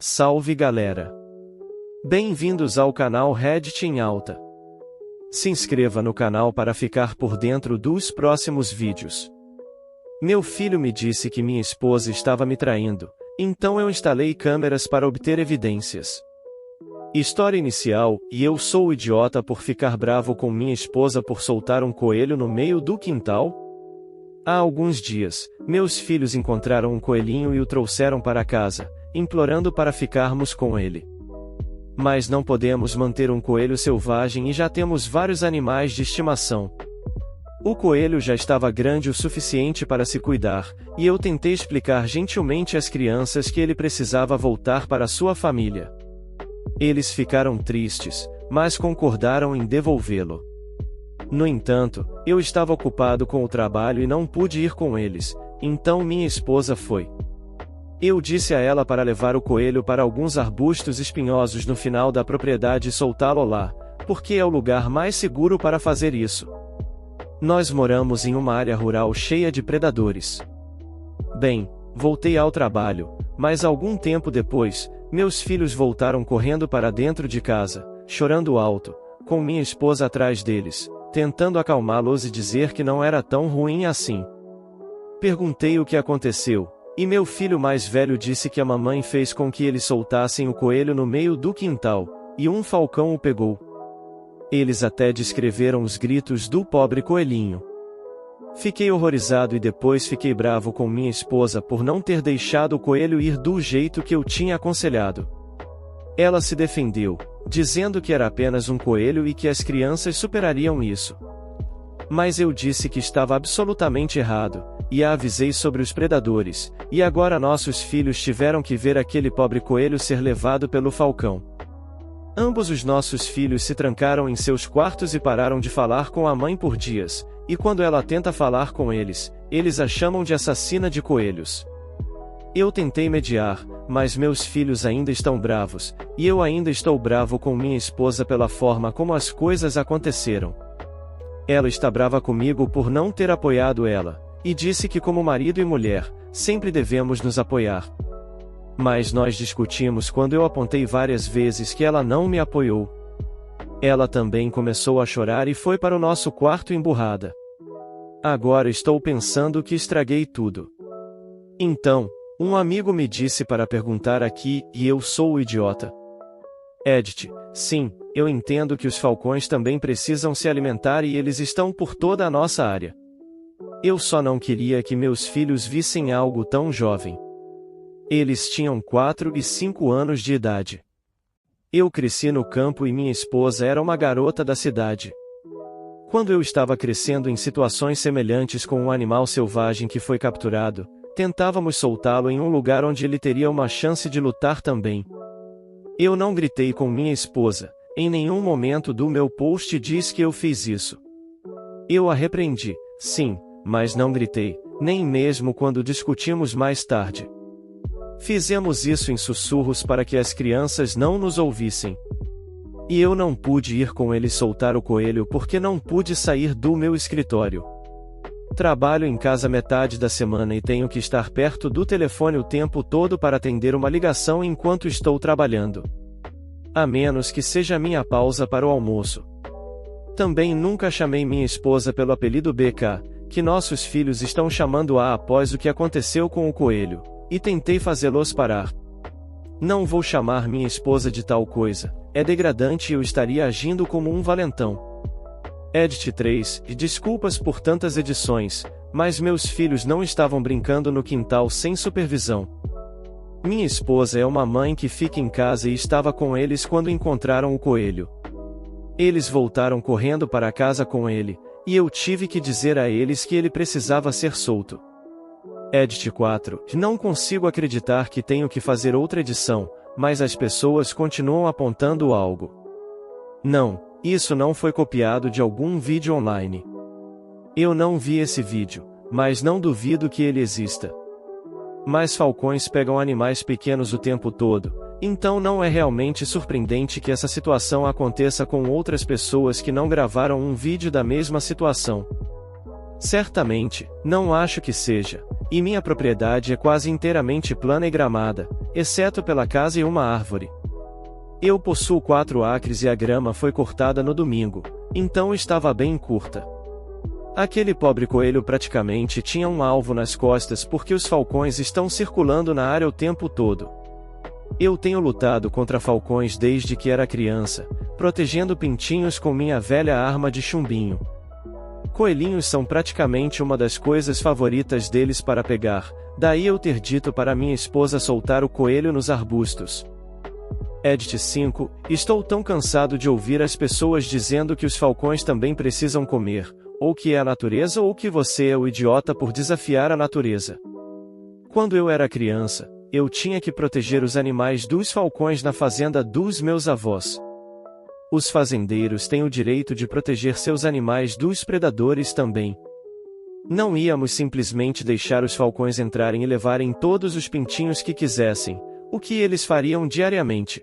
Salve galera! Bem-vindos ao canal Reddit em Alta. Se inscreva no canal para ficar por dentro dos próximos vídeos. Meu filho me disse que minha esposa estava me traindo, então eu instalei câmeras para obter evidências. História inicial: e eu sou o idiota por ficar bravo com minha esposa por soltar um coelho no meio do quintal? Há alguns dias, meus filhos encontraram um coelhinho e o trouxeram para casa, implorando para ficarmos com ele. Mas não podemos manter um coelho selvagem e já temos vários animais de estimação. O coelho já estava grande o suficiente para se cuidar, e eu tentei explicar gentilmente às crianças que ele precisava voltar para sua família. Eles ficaram tristes, mas concordaram em devolvê-lo. No entanto, eu estava ocupado com o trabalho e não pude ir com eles, então minha esposa foi. Eu disse a ela para levar o coelho para alguns arbustos espinhosos no final da propriedade e soltá-lo lá, porque é o lugar mais seguro para fazer isso. Nós moramos em uma área rural cheia de predadores. Bem, voltei ao trabalho, mas algum tempo depois, meus filhos voltaram correndo para dentro de casa, chorando alto, com minha esposa atrás deles, tentando acalmá-los e dizer que não era tão ruim assim. Perguntei o que aconteceu, e meu filho mais velho disse que a mamãe fez com que eles soltassem o coelho no meio do quintal, e um falcão o pegou. Eles até descreveram os gritos do pobre coelhinho. Fiquei horrorizado e depois fiquei bravo com minha esposa por não ter deixado o coelho ir do jeito que eu tinha aconselhado. Ela se defendeu, dizendo que era apenas um coelho e que as crianças superariam isso. Mas eu disse que estava absolutamente errado, e a avisei sobre os predadores, e agora nossos filhos tiveram que ver aquele pobre coelho ser levado pelo falcão. Ambos os nossos filhos se trancaram em seus quartos e pararam de falar com a mãe por dias, e quando ela tenta falar com eles, eles a chamam de assassina de coelhos. Eu tentei mediar, mas meus filhos ainda estão bravos, e eu ainda estou bravo com minha esposa pela forma como as coisas aconteceram. Ela está brava comigo por não ter apoiado ela, e disse que como marido e mulher, sempre devemos nos apoiar. Mas nós discutimos quando eu apontei várias vezes que ela não me apoiou. Ela também começou a chorar e foi para o nosso quarto emburrada. Agora estou pensando que estraguei tudo. Então, um amigo me disse para perguntar aqui, e eu sou o idiota. Edit: sim, eu entendo que os falcões também precisam se alimentar e eles estão por toda a nossa área. Eu só não queria que meus filhos vissem algo tão jovem. Eles tinham 4 e 5 anos de idade. Eu cresci no campo e minha esposa era uma garota da cidade. Quando eu estava crescendo em situações semelhantes com um animal selvagem que foi capturado, tentávamos soltá-lo em um lugar onde ele teria uma chance de lutar também. Eu não gritei com minha esposa, em nenhum momento do meu post diz que eu fiz isso. Eu a repreendi, sim, mas não gritei, nem mesmo quando discutimos mais tarde. Fizemos isso em sussurros para que as crianças não nos ouvissem. E eu não pude ir com eles soltar o coelho porque não pude sair do meu escritório. Trabalho em casa metade da semana e tenho que estar perto do telefone o tempo todo para atender uma ligação enquanto estou trabalhando. A menos que seja minha pausa para o almoço. Também nunca chamei minha esposa pelo apelido BK, que nossos filhos estão chamando-a após o que aconteceu com o coelho, e tentei fazê-los parar. Não vou chamar minha esposa de tal coisa, é degradante e eu estaria agindo como um valentão. Edit 3, e desculpas por tantas edições, mas meus filhos não estavam brincando no quintal sem supervisão. Minha esposa é uma mãe que fica em casa e estava com eles quando encontraram o coelho. Eles voltaram correndo para casa com ele, e eu tive que dizer a eles que ele precisava ser solto. Edit 4, não consigo acreditar que tenho que fazer outra edição, mas as pessoas continuam apontando algo. Não, isso não foi copiado de algum vídeo online. Eu não vi esse vídeo, mas não duvido que ele exista. Mas falcões pegam animais pequenos o tempo todo, então não é realmente surpreendente que essa situação aconteça com outras pessoas que não gravaram um vídeo da mesma situação. Certamente, não acho que seja, E minha propriedade é quase inteiramente plana e gramada, exceto pela casa e uma árvore. Eu possuo 4 acres e a grama foi cortada no domingo, então estava bem curta. Aquele pobre coelho praticamente tinha um alvo nas costas porque os falcões estão circulando na área o tempo todo. Eu tenho lutado contra falcões desde que era criança, protegendo pintinhos com minha velha arma de chumbinho. Coelhinhos são praticamente uma das coisas favoritas deles para pegar, daí eu ter dito para minha esposa soltar o coelho nos arbustos. Edit 5, estou tão cansado de ouvir as pessoas dizendo que os falcões também precisam comer, ou que é a natureza ou que você é o idiota por desafiar a natureza. Quando eu era criança, eu tinha que proteger os animais dos falcões na fazenda dos meus avós. Os fazendeiros têm o direito de proteger seus animais dos predadores também. Não íamos simplesmente deixar os falcões entrarem e levarem todos os pintinhos que quisessem, o que eles fariam diariamente.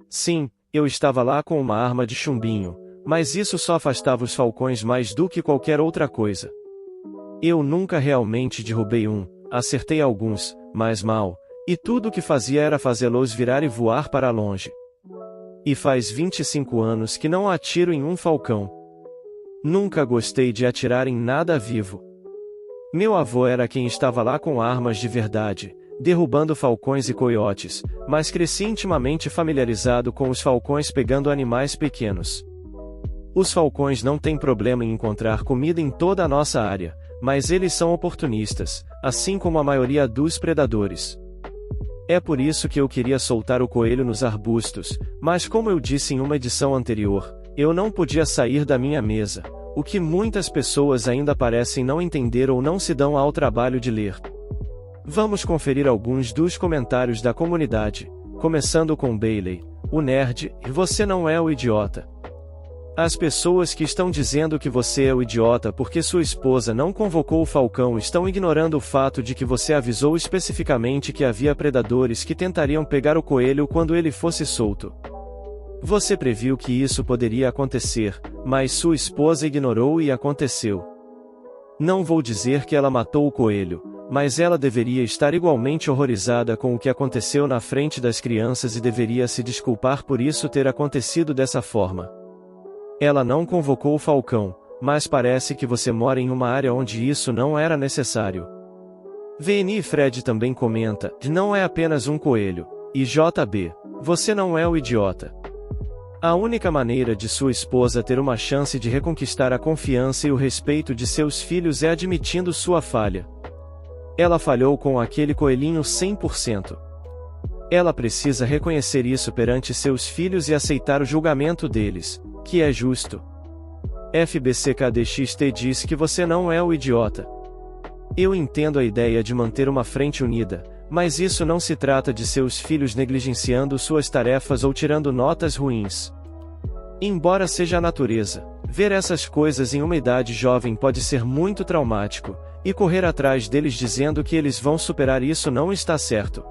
Sim, eu estava lá com uma arma de chumbinho, mas isso só afastava os falcões mais do que qualquer outra coisa. Eu nunca realmente derrubei um, acertei alguns, mas mal, e tudo o que fazia era fazê-los virar e voar para longe. E faz 25 anos que não atiro em um falcão. Nunca gostei de atirar em nada vivo. Meu avô era quem estava lá com armas de verdade, derrubando falcões e coiotes, mas cresci intimamente familiarizado com os falcões pegando animais pequenos. Os falcões não têm problema em encontrar comida em toda a nossa área, mas eles são oportunistas, assim como a maioria dos predadores. É por isso que eu queria soltar o coelho nos arbustos, mas como eu disse em uma edição anterior, eu não podia sair da minha mesa, o que muitas pessoas ainda parecem não entender ou não se dão ao trabalho de ler. Vamos conferir alguns dos comentários da comunidade, começando com Bailey, o nerd, e você não é o idiota. As pessoas que estão dizendo que você é o idiota porque sua esposa não convocou o falcão estão ignorando o fato de que você avisou especificamente que havia predadores que tentariam pegar o coelho quando ele fosse solto. Você previu que isso poderia acontecer, mas sua esposa ignorou e aconteceu. Não vou dizer que ela matou o coelho, mas ela deveria estar igualmente horrorizada com o que aconteceu na frente das crianças e deveria se desculpar por isso ter acontecido dessa forma. Ela não convocou o falcão, mas parece que você mora em uma área onde isso não era necessário. VN Fred também comenta, não é apenas um coelho, e JB, você não é o idiota. A única maneira de sua esposa ter uma chance de reconquistar a confiança e o respeito de seus filhos é admitindo sua falha. Ela falhou com aquele coelhinho 100%. Ela precisa reconhecer isso perante seus filhos e aceitar o julgamento deles, que é justo. FBCKDXT diz que você não é o idiota. Eu entendo a ideia de manter uma frente unida, mas isso não se trata de seus filhos negligenciando suas tarefas ou tirando notas ruins. Embora seja a natureza, ver essas coisas em uma idade jovem pode ser muito traumático, e correr atrás deles dizendo que eles vão superar isso não está certo.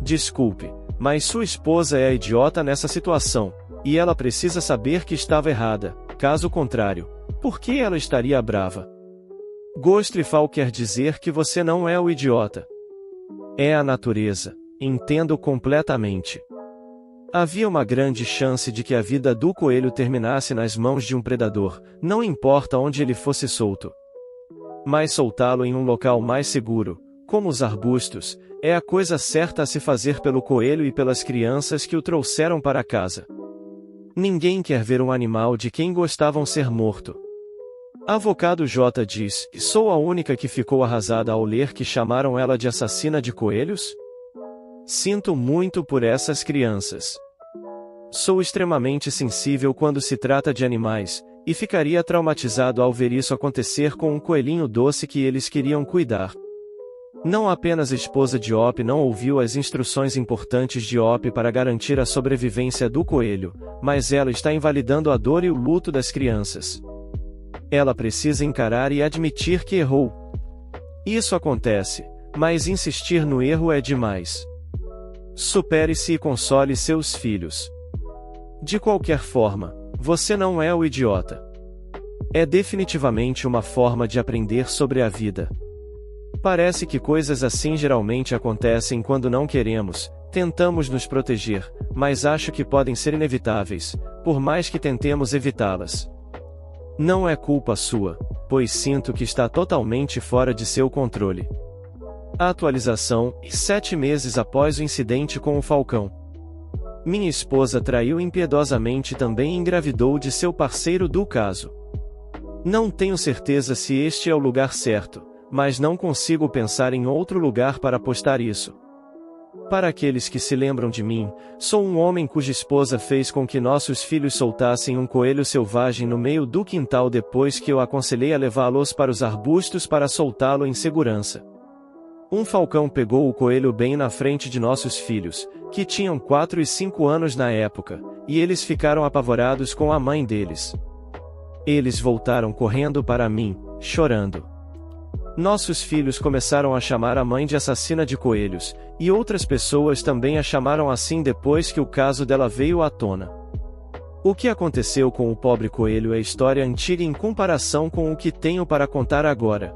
Desculpe, mas sua esposa é a idiota nessa situação, e ela precisa saber que estava errada, caso contrário, por que ela estaria brava? Gostrifal quer dizer que você não é o idiota. É a natureza, entendo completamente. Havia uma grande chance de que a vida do coelho terminasse nas mãos de um predador, não importa onde ele fosse solto. Mas soltá-lo em um local mais seguro, como os arbustos, é a coisa certa a se fazer pelo coelho e pelas crianças que o trouxeram para casa. Ninguém quer ver um animal de quem gostavam ser morto. Avocado J diz, sou a única que ficou arrasada ao ler que chamaram ela de assassina de coelhos? Sinto muito por essas crianças. Sou extremamente sensível quando se trata de animais, e ficaria traumatizado ao ver isso acontecer com um coelhinho doce que eles queriam cuidar. Não apenas a esposa de Op não ouviu as instruções importantes de Op para garantir a sobrevivência do coelho, mas ela está invalidando a dor e o luto das crianças. Ela precisa encarar e admitir que errou. Isso acontece, mas insistir no erro é demais. Supere-se e console seus filhos. De qualquer forma, você não é o idiota. É definitivamente uma forma de aprender sobre a vida. Parece que coisas assim geralmente acontecem quando não queremos, tentamos nos proteger, mas acho que podem ser inevitáveis, por mais que tentemos evitá-las. Não é culpa sua, pois sinto que está totalmente fora de seu controle. A atualização, 7 meses após o incidente com o falcão. Minha esposa traiu impiedosamente e também engravidou de seu parceiro do caso. Não tenho certeza se este é o lugar certo, mas não consigo pensar em outro lugar para postar isso. Para aqueles que se lembram de mim, sou um homem cuja esposa fez com que nossos filhos soltassem um coelho selvagem no meio do quintal depois que eu aconselhei a levá-los para os arbustos para soltá-lo em segurança. Um falcão pegou o coelho bem na frente de nossos filhos, que tinham 4 e 5 anos na época, e eles ficaram apavorados com a mãe deles. Eles voltaram correndo para mim, chorando. Nossos filhos começaram a chamar a mãe de assassina de coelhos, e outras pessoas também a chamaram assim depois que o caso dela veio à tona. O que aconteceu com o pobre coelho é história antiga em comparação com o que tenho para contar agora.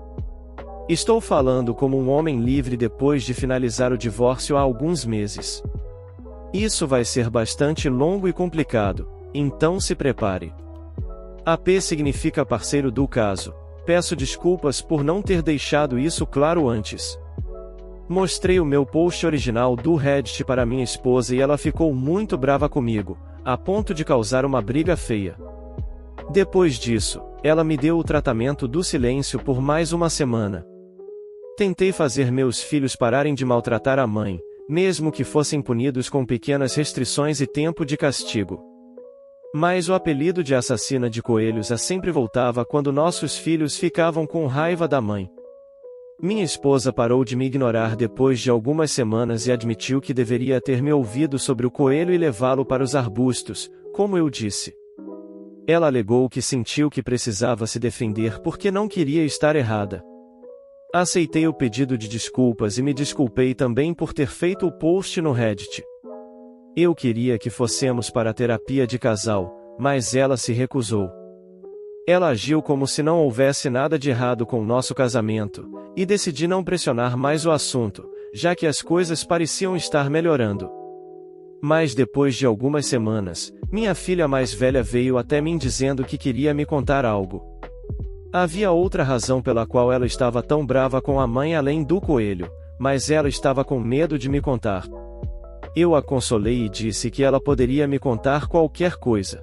Estou falando como um homem livre depois de finalizar o divórcio há alguns meses. Isso vai ser bastante longo e complicado, então se prepare. AP significa parceiro do caso. Peço desculpas por não ter deixado isso claro antes. Mostrei o meu post original do Reddit para minha esposa e ela ficou muito brava comigo, a ponto de causar uma briga feia. Depois disso, ela me deu o tratamento do silêncio por mais uma semana. Tentei fazer meus filhos pararem de maltratar a mãe, mesmo que fossem punidos com pequenas restrições e tempo de castigo. Mas o apelido de assassina de coelhos sempre voltava quando nossos filhos ficavam com raiva da mãe. Minha esposa parou de me ignorar depois de algumas semanas e admitiu que deveria ter me ouvido sobre o coelho e levá-lo para os arbustos, como eu disse. Ela alegou que sentiu que precisava se defender porque não queria estar errada. Aceitei o pedido de desculpas e me desculpei também por ter feito o post no Reddit. Eu queria que fossemos para a terapia de casal, mas ela se recusou. Ela agiu como se não houvesse nada de errado com o nosso casamento, e decidi não pressionar mais o assunto, já que as coisas pareciam estar melhorando. Mas depois de algumas semanas, minha filha mais velha veio até mim dizendo que queria me contar algo. Havia outra razão pela qual ela estava tão brava com a mãe além do coelho, mas ela estava com medo de me contar. Eu a consolei e disse que ela poderia me contar qualquer coisa.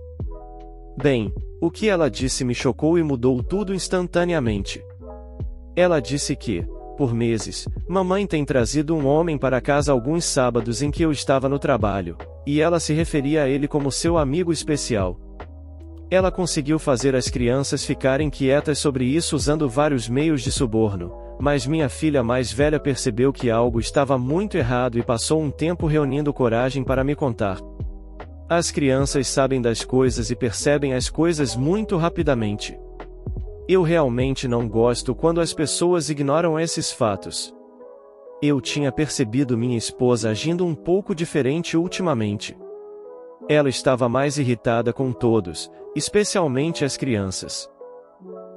Bem, o que ela disse me chocou e mudou tudo instantaneamente. Ela disse que, por meses, mamãe tem trazido um homem para casa alguns sábados em que eu estava no trabalho, e ela se referia a ele como seu amigo especial. Ela conseguiu fazer as crianças ficarem quietas sobre isso usando vários meios de suborno, mas minha filha mais velha percebeu que algo estava muito errado e passou um tempo reunindo coragem para me contar. As crianças sabem das coisas e percebem as coisas muito rapidamente. Eu realmente não gosto quando as pessoas ignoram esses fatos. Eu tinha percebido minha esposa agindo um pouco diferente ultimamente. Ela estava mais irritada com todos, especialmente as crianças.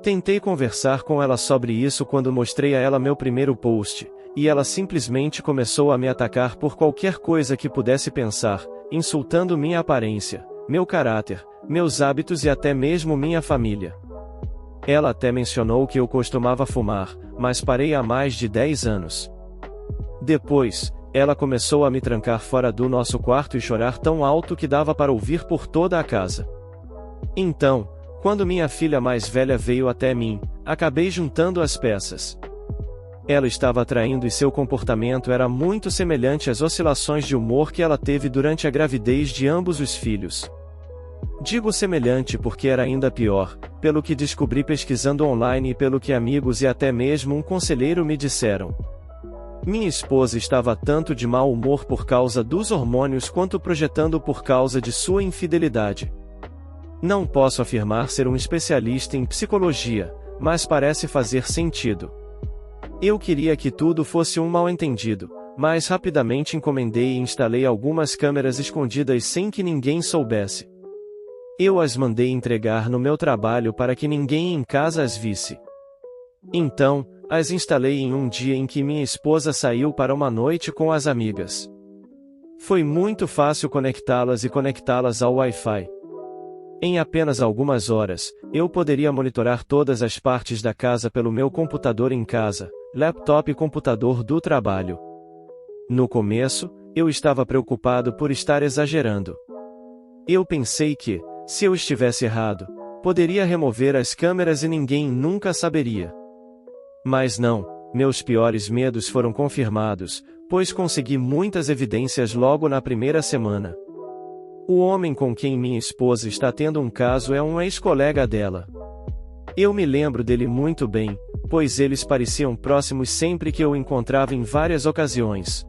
Tentei conversar com ela sobre isso quando mostrei a ela meu primeiro post, e ela simplesmente começou a me atacar por qualquer coisa que pudesse pensar, insultando minha aparência, meu caráter, meus hábitos e até mesmo minha família. Ela até mencionou que eu costumava fumar, mas parei há mais de 10 anos. Depois, ela começou a me trancar fora do nosso quarto e chorar tão alto que dava para ouvir por toda a casa. Então, quando minha filha mais velha veio até mim, acabei juntando as peças. Ela estava traindo e seu comportamento era muito semelhante às oscilações de humor que ela teve durante a gravidez de ambos os filhos. Digo semelhante porque era ainda pior, pelo que descobri pesquisando online e pelo que amigos e até mesmo um conselheiro me disseram. Minha esposa estava tanto de mau humor por causa dos hormônios quanto projetando por causa de sua infidelidade. Não posso afirmar ser um especialista em psicologia, mas parece fazer sentido. Eu queria que tudo fosse um mal-entendido, mas rapidamente encomendei e instalei algumas câmeras escondidas sem que ninguém soubesse. Eu as mandei entregar no meu trabalho para que ninguém em casa as visse. Então, as instalei em um dia em que minha esposa saiu para uma noite com as amigas. Foi muito fácil conectá-las e conectá-las ao Wi-Fi. Em apenas algumas horas, eu poderia monitorar todas as partes da casa pelo meu computador em casa, laptop e computador do trabalho. No começo, eu estava preocupado por estar exagerando. Eu pensei que, se eu estivesse errado, poderia remover as câmeras e ninguém nunca saberia. Mas não, meus piores medos foram confirmados, pois consegui muitas evidências logo na primeira semana. O homem com quem minha esposa está tendo um caso é um ex-colega dela. Eu me lembro dele muito bem, pois eles pareciam próximos sempre que eu o encontrava em várias ocasiões.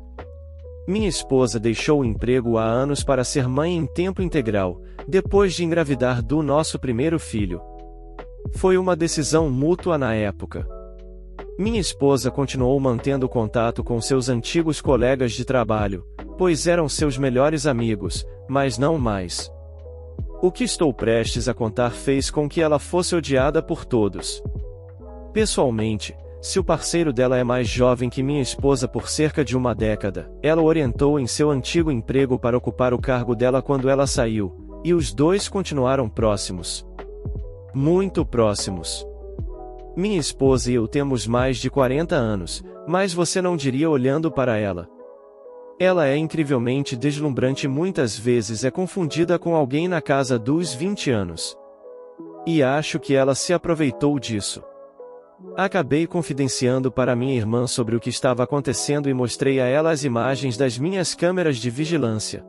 Minha esposa deixou o emprego há anos para ser mãe em tempo integral, depois de engravidar do nosso primeiro filho. Foi uma decisão mútua na época. Minha esposa continuou mantendo contato com seus antigos colegas de trabalho, pois eram seus melhores amigos, mas não mais. O que estou prestes a contar fez com que ela fosse odiada por todos. Pessoalmente, se o parceiro dela é mais jovem que minha esposa por cerca de uma década, ela o orientou em seu antigo emprego para ocupar o cargo dela quando ela saiu, e os dois continuaram próximos. Muito próximos. Minha esposa e eu temos mais de 40 anos, mas você não diria olhando para ela. Ela é incrivelmente deslumbrante e muitas vezes é confundida com alguém na casa dos 20 anos. E acho que ela se aproveitou disso. Acabei confidenciando para minha irmã sobre o que estava acontecendo e mostrei a ela as imagens das minhas câmeras de vigilância.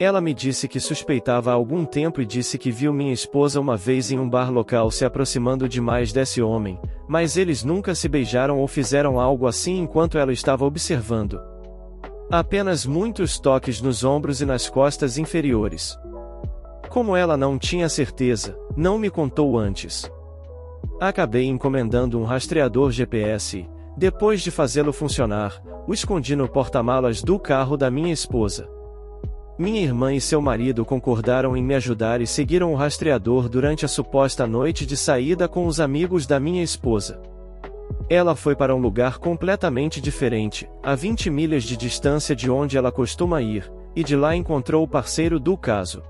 Ela me disse que suspeitava há algum tempo e disse que viu minha esposa uma vez em um bar local se aproximando demais desse homem, mas eles nunca se beijaram ou fizeram algo assim enquanto ela estava observando. Apenas muitos toques nos ombros e nas costas inferiores. Como ela não tinha certeza, não me contou antes. Acabei encomendando um rastreador GPS e, depois de fazê-lo funcionar, o escondi no porta-malas do carro da minha esposa. Minha irmã e seu marido concordaram em me ajudar e seguiram o rastreador durante a suposta noite de saída com os amigos da minha esposa. Ela foi para um lugar completamente diferente, a 20 milhas de distância de onde ela costuma ir, e de lá encontrou o parceiro do caso.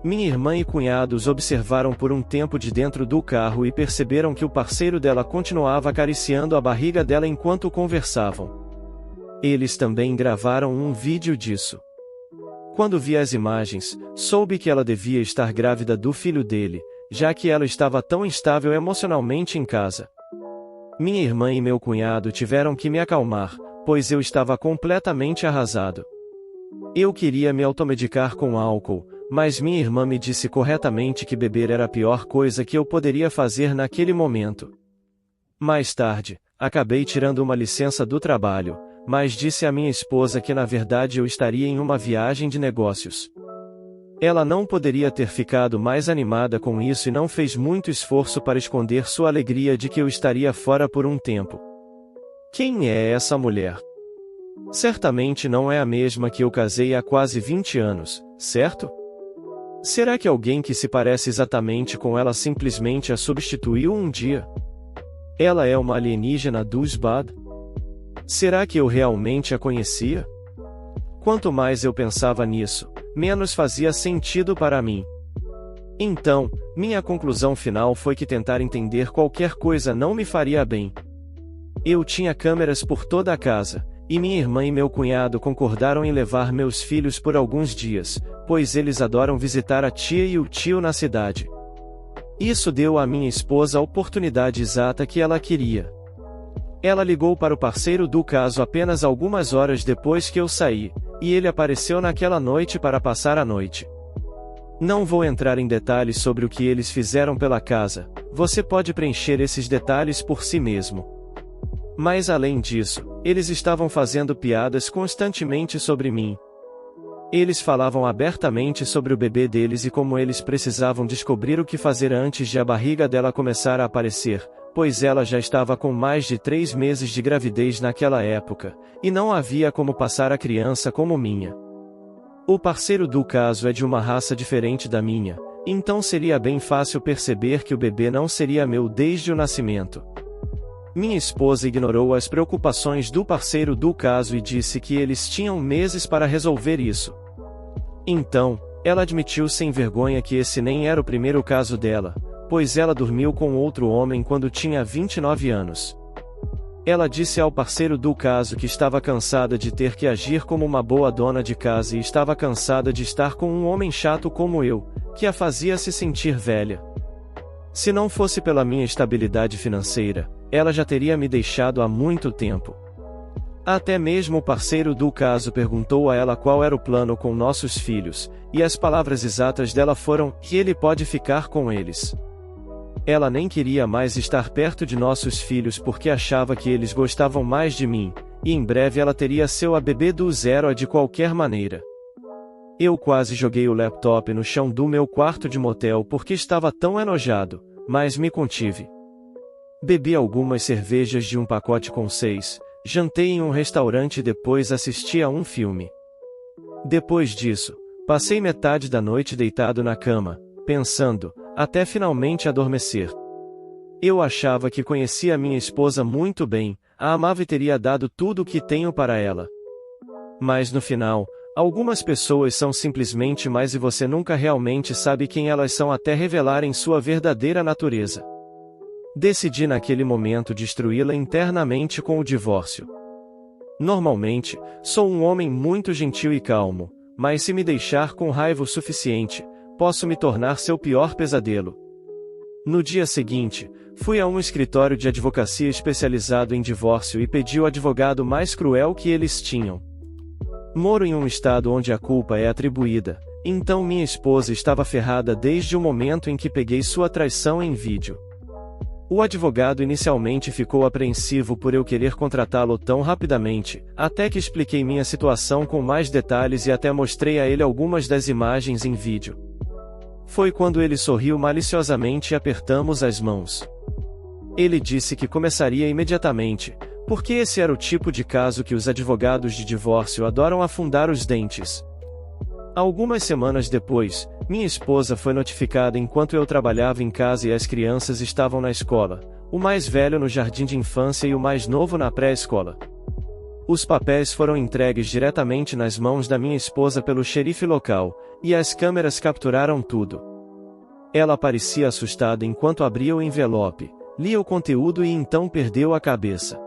Minha irmã e cunhados observaram por um tempo de dentro do carro e perceberam que o parceiro dela continuava acariciando a barriga dela enquanto conversavam. Eles também gravaram um vídeo disso. Quando vi as imagens, soube que ela devia estar grávida do filho dele, já que ela estava tão instável emocionalmente em casa. Minha irmã e meu cunhado tiveram que me acalmar, pois eu estava completamente arrasado. Eu queria me automedicar com álcool, mas minha irmã me disse corretamente que beber era a pior coisa que eu poderia fazer naquele momento. Mais tarde, acabei tirando uma licença do trabalho, mas disse à minha esposa que na verdade eu estaria em uma viagem de negócios. Ela não poderia ter ficado mais animada com isso e não fez muito esforço para esconder sua alegria de que eu estaria fora por um tempo. Quem é essa mulher? Certamente não é a mesma que eu casei há quase 20 anos, certo? Será que alguém que se parece exatamente com ela simplesmente a substituiu um dia? Ela é uma alienígena douchebag? Será que eu realmente a conhecia? Quanto mais eu pensava nisso, menos fazia sentido para mim. Então, minha conclusão final foi que tentar entender qualquer coisa não me faria bem. Eu tinha câmeras por toda a casa, e minha irmã e meu cunhado concordaram em levar meus filhos por alguns dias, pois eles adoram visitar a tia e o tio na cidade. Isso deu à minha esposa a oportunidade exata que ela queria. Ela ligou para o parceiro do caso apenas algumas horas depois que eu saí, e ele apareceu naquela noite para passar a noite. Não vou entrar em detalhes sobre o que eles fizeram pela casa, você pode preencher esses detalhes por si mesmo. Mas além disso, eles estavam fazendo piadas constantemente sobre mim. Eles falavam abertamente sobre o bebê deles e como eles precisavam descobrir o que fazer antes de a barriga dela começar a aparecer, pois ela já estava com mais de 3 meses de gravidez naquela época, e não havia como passar a criança como minha. O parceiro do caso é de uma raça diferente da minha, então seria bem fácil perceber que o bebê não seria meu desde o nascimento. Minha esposa ignorou as preocupações do parceiro do caso e disse que eles tinham meses para resolver isso. Então, ela admitiu sem vergonha que esse nem era o primeiro caso dela, pois ela dormiu com outro homem quando tinha 29 anos. Ela disse ao parceiro do caso que estava cansada de ter que agir como uma boa dona de casa e estava cansada de estar com um homem chato como eu, que a fazia se sentir velha. Se não fosse pela minha estabilidade financeira, ela já teria me deixado há muito tempo. Até mesmo o parceiro do caso perguntou a ela qual era o plano com nossos filhos, e as palavras exatas dela foram que ele pode ficar com eles. Ela nem queria mais estar perto de nossos filhos porque achava que eles gostavam mais de mim, e em breve ela teria seu bebê do zero de qualquer maneira. Eu quase joguei o laptop no chão do meu quarto de motel porque estava tão enojado, mas me contive. Bebi algumas cervejas de um pacote com 6, jantei em um restaurante e depois assisti a um filme. Depois disso, passei metade da noite deitado na cama, pensando, até finalmente adormecer. Eu achava que conhecia minha esposa muito bem, a amava e teria dado tudo o que tenho para ela. Mas no final, algumas pessoas são simplesmente mais e você nunca realmente sabe quem elas são até revelarem sua verdadeira natureza. Decidi naquele momento destruí-la internamente com o divórcio. Normalmente, sou um homem muito gentil e calmo, mas se me deixar com raiva o suficiente, posso me tornar seu pior pesadelo. No dia seguinte, fui a um escritório de advocacia especializado em divórcio e pedi o advogado mais cruel que eles tinham. Moro em um estado onde a culpa é atribuída, então minha esposa estava ferrada desde o momento em que peguei sua traição em vídeo. O advogado inicialmente ficou apreensivo por eu querer contratá-lo tão rapidamente, até que expliquei minha situação com mais detalhes e até mostrei a ele algumas das imagens em vídeo. Foi quando ele sorriu maliciosamente e apertamos as mãos. Ele disse que começaria imediatamente, porque esse era o tipo de caso que os advogados de divórcio adoram afundar os dentes. Algumas semanas depois, minha esposa foi notificada enquanto eu trabalhava em casa e as crianças estavam na escola, o mais velho no jardim de infância e o mais novo na pré-escola. Os papéis foram entregues diretamente nas mãos da minha esposa pelo xerife local, e as câmeras capturaram tudo. Ela parecia assustada enquanto abria o envelope, lia o conteúdo e então perdeu a cabeça.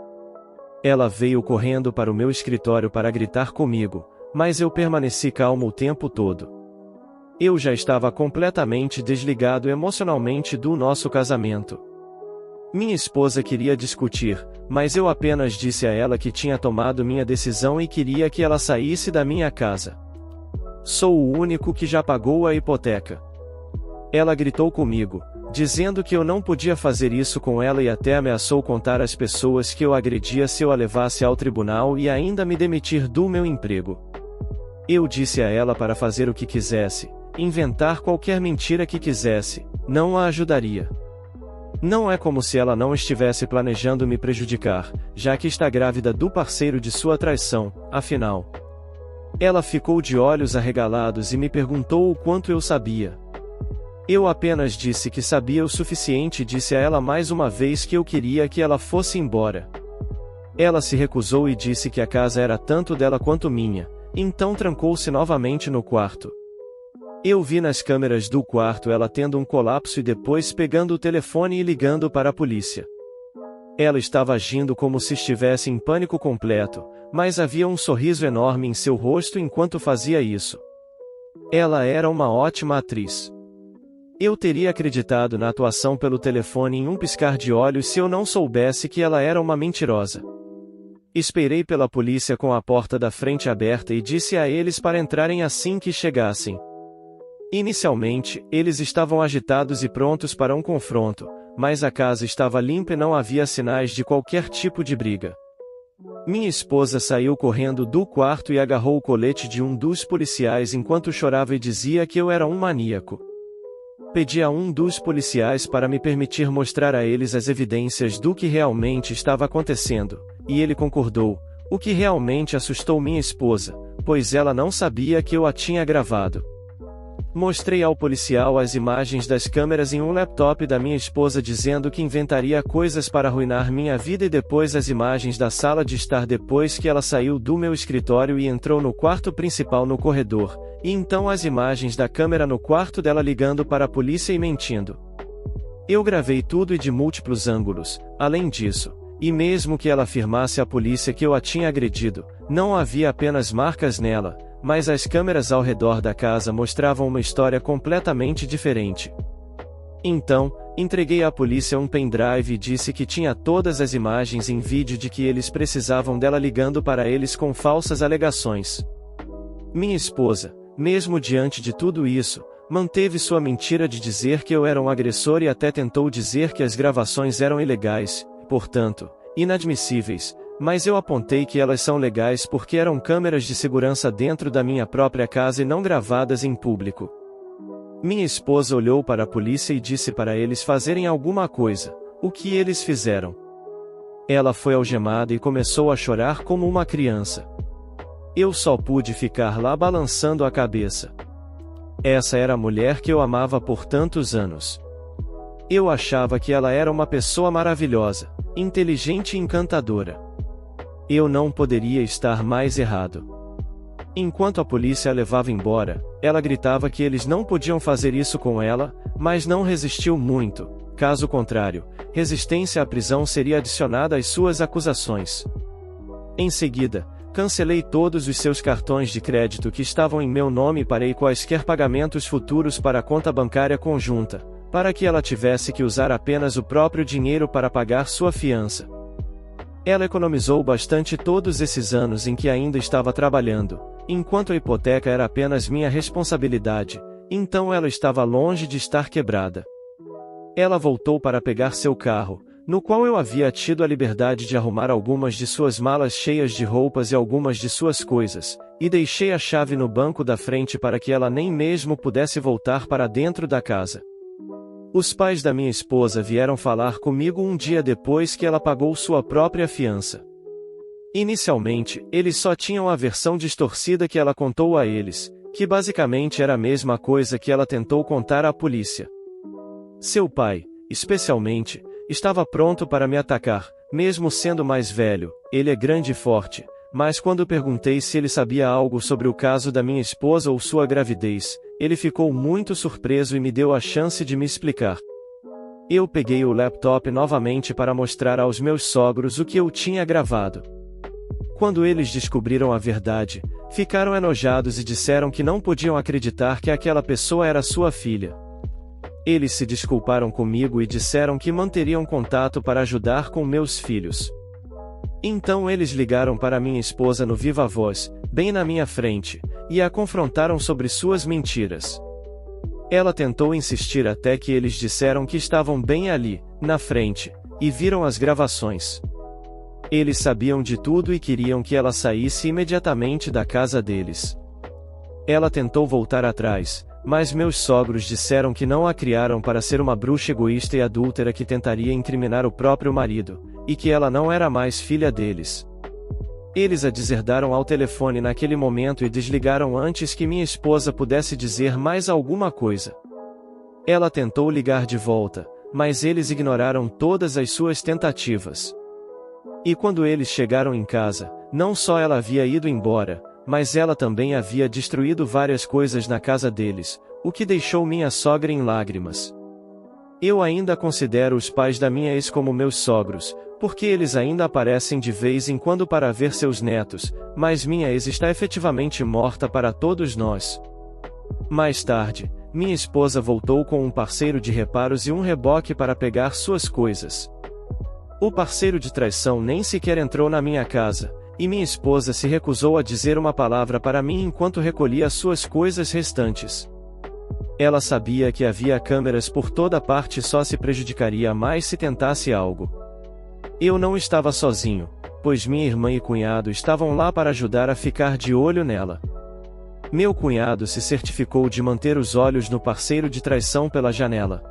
Ela veio correndo para o meu escritório para gritar comigo, mas eu permaneci calmo o tempo todo. Eu já estava completamente desligado emocionalmente do nosso casamento. Minha esposa queria discutir, mas eu apenas disse a ela que tinha tomado minha decisão e queria que ela saísse da minha casa. Sou o único que já pagou a hipoteca. Ela gritou comigo, dizendo que eu não podia fazer isso com ela e até ameaçou contar às pessoas que eu agredia se eu a levasse ao tribunal e ainda me demitir do meu emprego. Eu disse a ela para fazer o que quisesse, inventar qualquer mentira que quisesse, não a ajudaria. Não é como se ela não estivesse planejando me prejudicar, já que está grávida do parceiro de sua traição, afinal. Ela ficou de olhos arregalados e me perguntou o quanto eu sabia. Eu apenas disse que sabia o suficiente e disse a ela mais uma vez que eu queria que ela fosse embora. Ela se recusou e disse que a casa era tanto dela quanto minha, então trancou-se novamente no quarto. Eu vi nas câmeras do quarto ela tendo um colapso e depois pegando o telefone e ligando para a polícia. Ela estava agindo como se estivesse em pânico completo, mas havia um sorriso enorme em seu rosto enquanto fazia isso. Ela era uma ótima atriz. Eu teria acreditado na atuação pelo telefone em um piscar de olhos se eu não soubesse que ela era uma mentirosa. Esperei pela polícia com a porta da frente aberta e disse a eles para entrarem assim que chegassem. Inicialmente, eles estavam agitados e prontos para um confronto, mas a casa estava limpa e não havia sinais de qualquer tipo de briga. Minha esposa saiu correndo do quarto e agarrou o colete de um dos policiais enquanto chorava e dizia que eu era um maníaco. Pedi a um dos policiais para me permitir mostrar a eles as evidências do que realmente estava acontecendo, e ele concordou, o que realmente assustou minha esposa, pois ela não sabia que eu a tinha gravado. Mostrei ao policial as imagens das câmeras em um laptop da minha esposa dizendo que inventaria coisas para arruinar minha vida e depois as imagens da sala de estar depois que ela saiu do meu escritório e entrou no quarto principal no corredor, e então as imagens da câmera no quarto dela ligando para a polícia e mentindo. Eu gravei tudo e de múltiplos ângulos. Além disso, e mesmo que ela afirmasse à polícia que eu a tinha agredido, não havia apenas marcas nela, mas as câmeras ao redor da casa mostravam uma história completamente diferente. Então, entreguei à polícia um pendrive e disse que tinha todas as imagens em vídeo de que eles precisavam dela ligando para eles com falsas alegações. Minha esposa, mesmo diante de tudo isso, manteve sua mentira de dizer que eu era um agressor e até tentou dizer que as gravações eram ilegais, portanto, inadmissíveis, mas eu apontei que elas são legais porque eram câmeras de segurança dentro da minha própria casa e não gravadas em público. Minha esposa olhou para a polícia e disse para eles fazerem alguma coisa, o que eles fizeram. Ela foi algemada e começou a chorar como uma criança. Eu só pude ficar lá balançando a cabeça. Essa era a mulher que eu amava por tantos anos. Eu achava que ela era uma pessoa maravilhosa, inteligente e encantadora. Eu não poderia estar mais errado. Enquanto a polícia a levava embora, ela gritava que eles não podiam fazer isso com ela, mas não resistiu muito. Caso contrário, resistência à prisão seria adicionada às suas acusações. Em seguida, cancelei todos os seus cartões de crédito que estavam em meu nome e parei quaisquer pagamentos futuros para a conta bancária conjunta, para que ela tivesse que usar apenas o próprio dinheiro para pagar sua fiança. Ela economizou bastante todos esses anos em que ainda estava trabalhando, enquanto a hipoteca era apenas minha responsabilidade, então ela estava longe de estar quebrada. Ela voltou para pegar seu carro, no qual eu havia tido a liberdade de arrumar algumas de suas malas cheias de roupas e algumas de suas coisas, e deixei a chave no banco da frente para que ela nem mesmo pudesse voltar para dentro da casa. Os pais da minha esposa vieram falar comigo um dia depois que ela pagou sua própria fiança. Inicialmente, eles só tinham a versão distorcida que ela contou a eles, que basicamente era a mesma coisa que ela tentou contar à polícia. Seu pai, especialmente, estava pronto para me atacar, mesmo sendo mais velho. Ele é grande e forte, mas quando perguntei se ele sabia algo sobre o caso da minha esposa ou sua gravidez, ele ficou muito surpreso e me deu a chance de me explicar. Eu peguei o laptop novamente para mostrar aos meus sogros o que eu tinha gravado. Quando eles descobriram a verdade, ficaram enojados e disseram que não podiam acreditar que aquela pessoa era sua filha. Eles se desculparam comigo e disseram que manteriam contato para ajudar com meus filhos. Então eles ligaram para minha esposa no viva voz, bem na minha frente, e a confrontaram sobre suas mentiras. Ela tentou insistir até que eles disseram que estavam bem ali, na frente, e viram as gravações. Eles sabiam de tudo e queriam que ela saísse imediatamente da casa deles. Ela tentou voltar atrás, mas meus sogros disseram que não a criaram para ser uma bruxa egoísta e adúltera que tentaria incriminar o próprio marido, e que ela não era mais filha deles. Eles a deserdaram ao telefone naquele momento e desligaram antes que minha esposa pudesse dizer mais alguma coisa. Ela tentou ligar de volta, mas eles ignoraram todas as suas tentativas. E quando eles chegaram em casa, não só ela havia ido embora, mas ela também havia destruído várias coisas na casa deles, o que deixou minha sogra em lágrimas. Eu ainda considero os pais da minha ex como meus sogros, porque eles ainda aparecem de vez em quando para ver seus netos, mas minha ex está efetivamente morta para todos nós. Mais tarde, minha esposa voltou com um parceiro de reparos e um reboque para pegar suas coisas. O parceiro de traição nem sequer entrou na minha casa, e minha esposa se recusou a dizer uma palavra para mim enquanto recolhia suas coisas restantes. Ela sabia que havia câmeras por toda parte e só se prejudicaria mais se tentasse algo. Eu não estava sozinho, pois minha irmã e cunhado estavam lá para ajudar a ficar de olho nela. Meu cunhado se certificou de manter os olhos no parceiro de traição pela janela.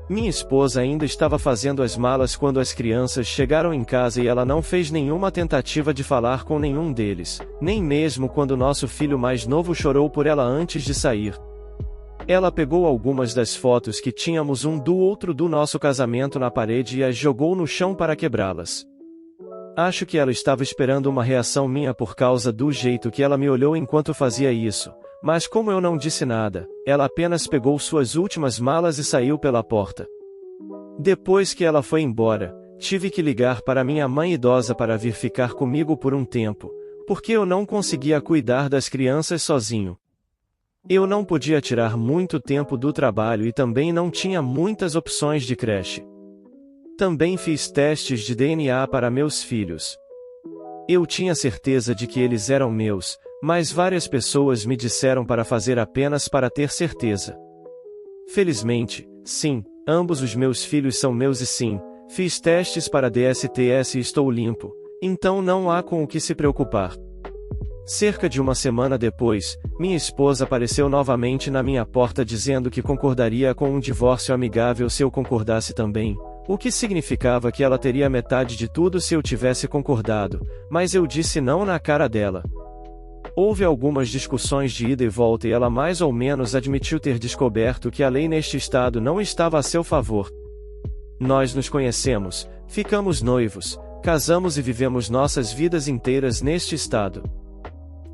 Minha esposa ainda estava fazendo as malas quando as crianças chegaram em casa e ela não fez nenhuma tentativa de falar com nenhum deles, nem mesmo quando nosso filho mais novo chorou por ela antes de sair. Ela pegou algumas das fotos que tínhamos um do outro do nosso casamento na parede e as jogou no chão para quebrá-las. Acho que ela estava esperando uma reação minha por causa do jeito que ela me olhou enquanto fazia isso, mas como eu não disse nada, ela apenas pegou suas últimas malas e saiu pela porta. Depois que ela foi embora, tive que ligar para minha mãe idosa para vir ficar comigo por um tempo, porque eu não conseguia cuidar das crianças sozinho. Eu não podia tirar muito tempo do trabalho e também não tinha muitas opções de creche. Também fiz testes de DNA para meus filhos. Eu tinha certeza de que eles eram meus, mas várias pessoas me disseram para fazer apenas para ter certeza. Felizmente, sim, ambos os meus filhos são meus e sim, fiz testes para DSTS e estou limpo, então não há com o que se preocupar. Cerca de uma semana depois, minha esposa apareceu novamente na minha porta dizendo que concordaria com um divórcio amigável se eu concordasse também, o que significava que ela teria metade de tudo se eu tivesse concordado, mas eu disse não na cara dela. Houve algumas discussões de ida e volta e ela mais ou menos admitiu ter descoberto que a lei neste estado não estava a seu favor. Nós nos conhecemos, ficamos noivos, casamos e vivemos nossas vidas inteiras neste estado.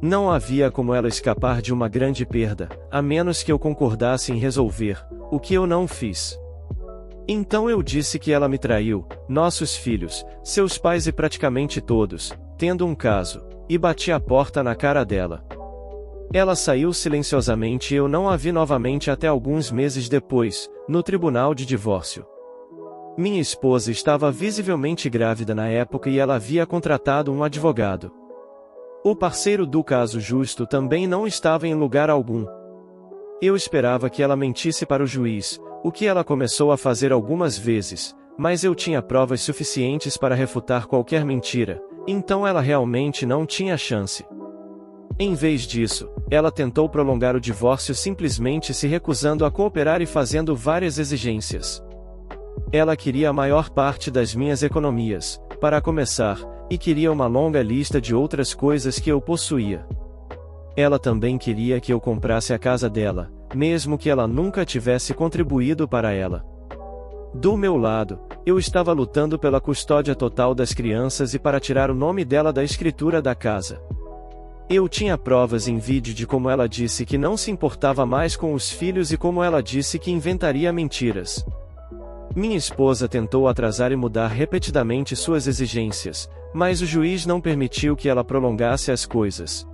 Não havia como ela escapar de uma grande perda, a menos que eu concordasse em resolver, o que eu não fiz. Então eu disse que ela me traiu, nossos filhos, seus pais e praticamente todos, tendo um caso, e bati a porta na cara dela. Ela saiu silenciosamente e eu não a vi novamente até alguns meses depois, no tribunal de divórcio. Minha esposa estava visivelmente grávida na época e ela havia contratado um advogado. O parceiro do caso justo também não estava em lugar algum. Eu esperava que ela mentisse para o juiz, o que ela começou a fazer algumas vezes, mas eu tinha provas suficientes para refutar qualquer mentira, então ela realmente não tinha chance. Em vez disso, ela tentou prolongar o divórcio simplesmente se recusando a cooperar e fazendo várias exigências. Ela queria a maior parte das minhas economias, para começar, e queria uma longa lista de outras coisas que eu possuía. Ela também queria que eu comprasse a casa dela, mesmo que ela nunca tivesse contribuído para ela. Do meu lado, eu estava lutando pela custódia total das crianças e para tirar o nome dela da escritura da casa. Eu tinha provas em vídeo de como ela disse que não se importava mais com os filhos e como ela disse que inventaria mentiras. Minha esposa tentou atrasar e mudar repetidamente suas exigências, mas o juiz não permitiu que ela prolongasse as coisas.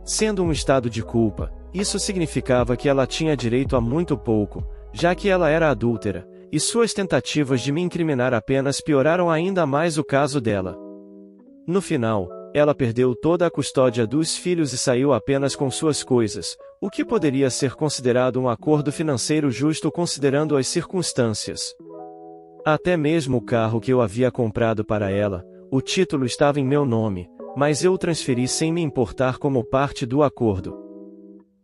Sendo um estado de culpa, isso significava que ela tinha direito a muito pouco, já que ela era adúltera, e suas tentativas de me incriminar apenas pioraram ainda mais o caso dela. No final, ela perdeu toda a custódia dos filhos e saiu apenas com suas coisas, o que poderia ser considerado um acordo financeiro justo considerando as circunstâncias. Até mesmo o carro que eu havia comprado para ela, o título estava em meu nome, mas eu o transferi sem me importar como parte do acordo.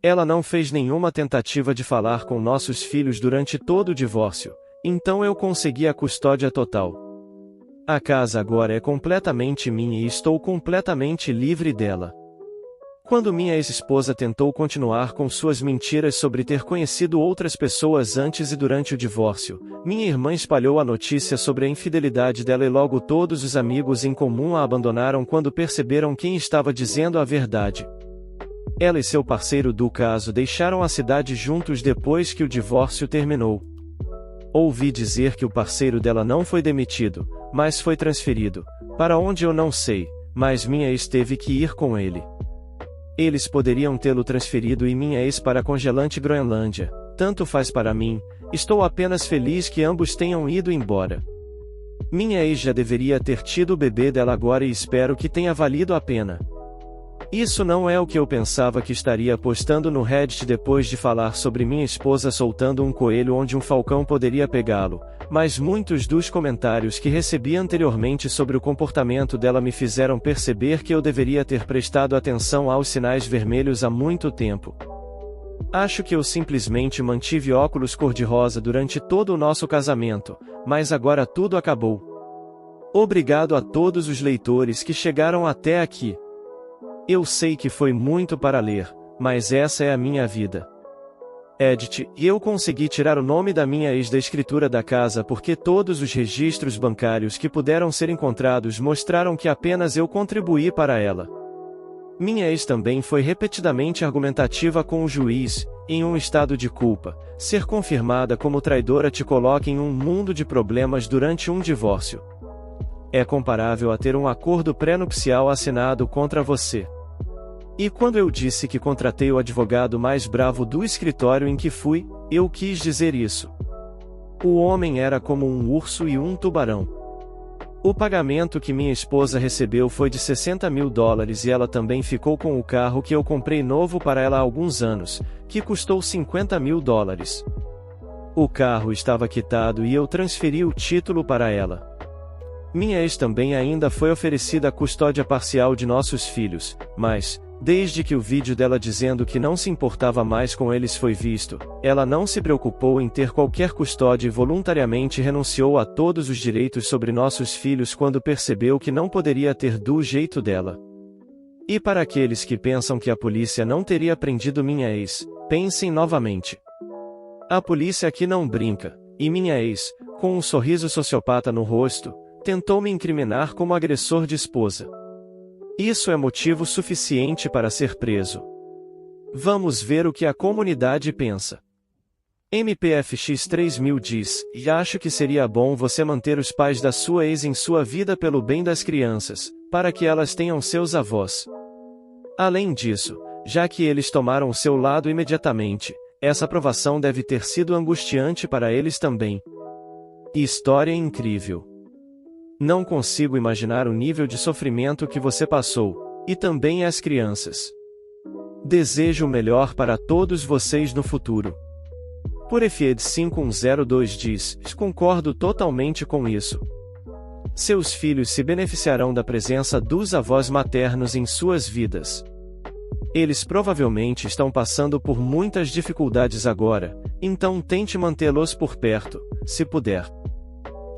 Ela não fez nenhuma tentativa de falar com nossos filhos durante todo o divórcio, então eu consegui a custódia total. A casa agora é completamente minha e estou completamente livre dela. Quando minha ex-esposa tentou continuar com suas mentiras sobre ter conhecido outras pessoas antes e durante o divórcio, minha irmã espalhou a notícia sobre a infidelidade dela e logo todos os amigos em comum a abandonaram quando perceberam quem estava dizendo a verdade. Ela e seu parceiro do caso deixaram a cidade juntos depois que o divórcio terminou. Ouvi dizer que o parceiro dela não foi demitido, mas foi transferido, para onde eu não sei, mas minha ex teve que ir com ele. Eles poderiam tê-lo transferido e minha ex para a congelante Groenlândia, tanto faz para mim, estou apenas feliz que ambos tenham ido embora. Minha ex já deveria ter tido o bebê dela agora e espero que tenha valido a pena. Isso não é o que eu pensava que estaria postando no Reddit depois de falar sobre minha esposa soltando um coelho onde um falcão poderia pegá-lo, mas muitos dos comentários que recebi anteriormente sobre o comportamento dela me fizeram perceber que eu deveria ter prestado atenção aos sinais vermelhos há muito tempo. Acho que eu simplesmente mantive óculos cor-de-rosa durante todo o nosso casamento, mas agora tudo acabou. Obrigado a todos os leitores que chegaram até aqui. Eu sei que foi muito para ler, mas essa é a minha vida. Edit, e eu consegui tirar o nome da minha ex da escritura da casa porque todos os registros bancários que puderam ser encontrados mostraram que apenas eu contribuí para ela. Minha ex também foi repetidamente argumentativa com o juiz, em um estado de culpa. Ser confirmada como traidora te coloca em um mundo de problemas durante um divórcio. É comparável a ter um acordo pré-nupcial assinado contra você. E quando eu disse que contratei o advogado mais bravo do escritório em que fui, eu quis dizer isso. O homem era como um urso e um tubarão. O pagamento que minha esposa recebeu foi de $60.000 e ela também ficou com o carro que eu comprei novo para ela há alguns anos, que custou $50.000. O carro estava quitado e eu transferi o título para ela. Minha ex também ainda foi oferecida a custódia parcial de nossos filhos, mas, desde que o vídeo dela dizendo que não se importava mais com eles foi visto, ela não se preocupou em ter qualquer custódia e voluntariamente renunciou a todos os direitos sobre nossos filhos quando percebeu que não poderia ter do jeito dela. E para aqueles que pensam que a polícia não teria prendido minha ex, pensem novamente. A polícia aqui não brinca, e minha ex, com um sorriso sociopata no rosto, tentou me incriminar como agressor de esposa. Isso é motivo suficiente para ser preso. Vamos ver o que a comunidade pensa. MPFX 3000 diz, e acho que seria bom você manter os pais da sua ex em sua vida pelo bem das crianças, para que elas tenham seus avós. Além disso, já que eles tomaram o seu lado imediatamente, essa aprovação deve ter sido angustiante para eles também. História incrível. Não consigo imaginar o nível de sofrimento que você passou, e também as crianças. Desejo o melhor para todos vocês no futuro. Purified 5102 diz, concordo totalmente com isso. Seus filhos se beneficiarão da presença dos avós maternos em suas vidas. Eles provavelmente estão passando por muitas dificuldades agora, então tente mantê-los por perto, se puder.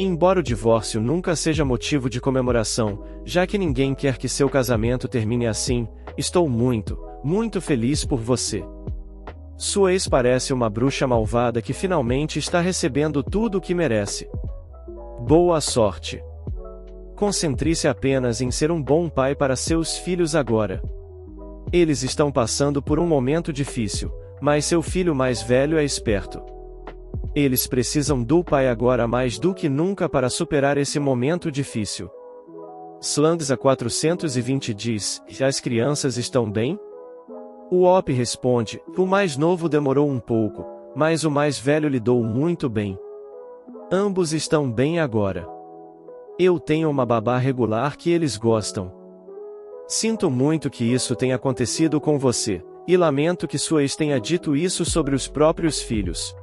Embora o divórcio nunca seja motivo de comemoração, já que ninguém quer que seu casamento termine assim, estou muito feliz por você. Sua ex parece uma bruxa malvada que finalmente está recebendo tudo o que merece. Boa sorte. Concentre-se apenas em ser um bom pai para seus filhos agora. Eles estão passando por um momento difícil, mas seu filho mais velho é esperto. Eles precisam do pai agora mais do que nunca para superar esse momento difícil. Slangsa 420 diz, as crianças estão bem? O OP responde, o mais novo demorou um pouco, mas o mais velho lidou muito bem. Ambos estão bem agora. Eu tenho uma babá regular que eles gostam. Sinto muito que isso tenha acontecido com você, e lamento que sua ex tenha dito isso sobre os próprios filhos.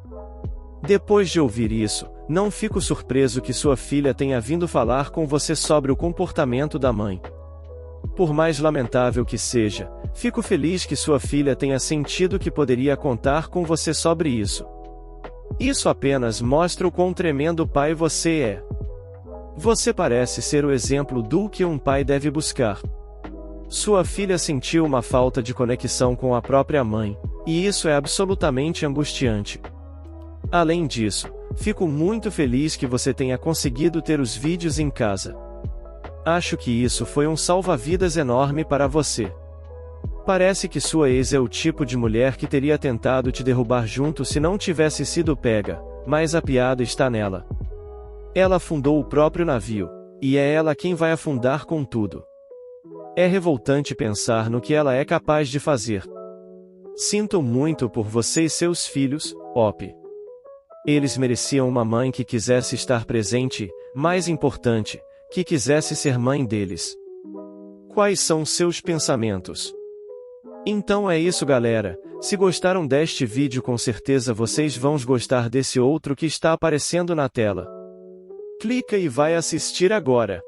Depois de ouvir isso, não fico surpreso que sua filha tenha vindo falar com você sobre o comportamento da mãe. Por mais lamentável que seja, fico feliz que sua filha tenha sentido que poderia contar com você sobre isso. Isso apenas mostra o quão tremendo pai você é. Você parece ser o exemplo do que um pai deve buscar. Sua filha sentiu uma falta de conexão com a própria mãe, e isso é absolutamente angustiante. Além disso, fico muito feliz que você tenha conseguido ter os vídeos em casa. Acho que isso foi um salva-vidas enorme para você. Parece que sua ex é o tipo de mulher que teria tentado te derrubar junto se não tivesse sido pega, mas a piada está nela. Ela afundou o próprio navio, e é ela quem vai afundar com tudo. É revoltante pensar no que ela é capaz de fazer. Sinto muito por você e seus filhos, OP. Eles mereciam uma mãe que quisesse estar presente, mais importante, que quisesse ser mãe deles. Quais são seus pensamentos? Então é isso, galera. Se gostaram deste vídeo, com certeza vocês vão gostar desse outro que está aparecendo na tela. Clica e vai assistir agora.